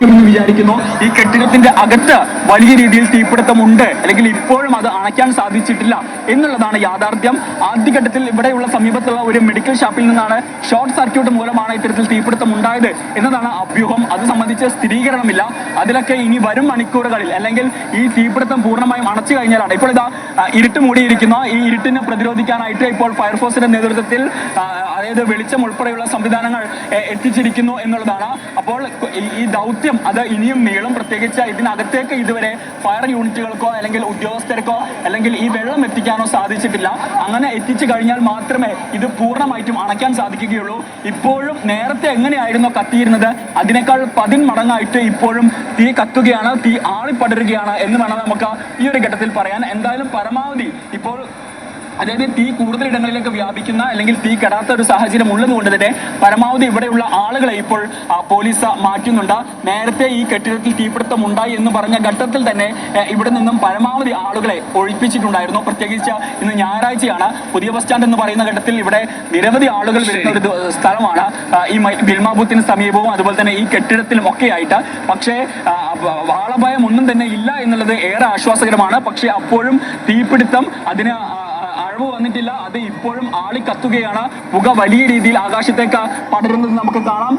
എന്ന് വിചാരിക്കുന്നു. ഈ കെട്ടിടത്തിന്റെ അകത്ത് വലിയ രീതിയിൽ തീപിടുത്തമുണ്ട്, അല്ലെങ്കിൽ ഇപ്പോഴും അത് അണയ്ക്കാൻ സാധിച്ചിട്ടില്ല എന്നുള്ളതാണ് യാഥാർത്ഥ്യം. ആദ്യഘട്ടത്തിൽ ഇവിടെയുള്ള സമീപത്തുള്ള ഒരു മെഡിക്കൽ ഷാപ്പിൽ നിന്നാണ് ഷോർട്ട് സർക്യൂട്ട് മൂലമാണ് ഇത്തരത്തിൽ തീപിടുത്തം ഉണ്ടായത് എന്നതാണ് അഭ്യൂഹം. അത് സംബന്ധിച്ച് സ്ഥിരീകരണമില്ല. അതിലൊക്കെ ഇനി വരും മണിക്കൂറുകളിൽ, അല്ലെങ്കിൽ ഈ തീപിടുത്തം പൂർണ്ണമായും അണച്ചു കഴിഞ്ഞാലാണ്. ഇപ്പോൾ ഇതാ ഇരുട്ട് മൂടിയിരിക്കുന്ന ഈ ഇരുട്ടിനെ പ്രതിരോധിക്കാനായിട്ട് ഇപ്പോൾ ഫയർഫോഴ്സിന്റെ നേതൃത്വത്തിൽ അതായത് വെളിച്ചം ഉൾപ്പെടെയുള്ള സംവിധാനങ്ങൾ എത്തിച്ചിരിക്കുന്നു എന്നുള്ളതാണ്. അപ്പോൾ ഈ ദൗത്യം അത് ഇനിയും നീളും. പ്രത്യേകിച്ച് ഇതിനകത്തേക്ക് ഇതുവരെ ഫയർ യൂണിറ്റുകൾക്കോ അല്ലെങ്കിൽ ഉദ്യോഗസ്ഥർക്കോ അല്ലെങ്കിൽ ഈ വെള്ളം എത്തിക്കാനോ സാധിച്ചിട്ടില്ല. അങ്ങനെ എത്തിച്ചു കഴിഞ്ഞാൽ മാത്രമേ ഇത് പൂർണ്ണമായിട്ടും അണയ്ക്കാൻ സാധിക്കുകയുള്ളൂ. ഇപ്പോഴും നേരത്തെ എങ്ങനെയായിരുന്നോ കത്തിയിരുന്നത് അതിനേക്കാൾ 10 മടങ്ങായിട്ട് ഇപ്പോഴും തീ കത്തുകയാണ്, തീ ആളിപ്പടരുകയാണ് എന്ന് വേണം നമുക്ക് ഈ ഒരു ഘട്ടത്തിൽ പറയാൻ. എന്തായാലും പരമാവധി ഇപ്പോൾ അതായത് തീ കൂടുതൽ ഇടങ്ങളിലേക്ക് വ്യാപിക്കുന്ന അല്ലെങ്കിൽ തീ കെടാത്ത ഒരു സാഹചര്യം ഉള്ളത് കൊണ്ട് തന്നെ പരമാവധി ഇവിടെയുള്ള ആളുകളെ ഇപ്പോൾ പോലീസ് മാറ്റുന്നുണ്ട്. നേരത്തെ ഈ കെട്ടിടത്തിൽ തീപിടുത്തം ഉണ്ടായി എന്ന് പറഞ്ഞ ഘട്ടത്തിൽ തന്നെ ഇവിടെ നിന്നും പരമാവധി ആളുകളെ ഒഴിപ്പിച്ചിട്ടുണ്ടായിരുന്നു. പ്രത്യേകിച്ച് ഇന്ന് ഞായറാഴ്ചയാണ്. പുതിയ ബസ് സ്റ്റാൻഡ് എന്ന് പറയുന്ന ഘട്ടത്തിൽ ഇവിടെ നിരവധി ആളുകൾ വരുന്ന ഒരു സ്ഥലമാണ്. ഈ ബിൽമാ ബൂത്തിന് സമീപവും അതുപോലെ തന്നെ ഈ കെട്ടിടത്തിലും ഒക്കെ ആയിട്ട്. പക്ഷേ വാളഭയം ഒന്നും തന്നെ ഇല്ല എന്നുള്ളത് ഏറെ ആശ്വാസകരമാണ്. പക്ഷേ അപ്പോഴും തീപിടുത്തം അതിന് അളവ് വന്നിട്ടില്ല. അത് ഇപ്പോഴും ആളി കത്തുകയാണ്. പുക വലിയ രീതിയിൽ ആകാശത്തേക്ക് പടരുന്നത് നമുക്ക് കാണാം.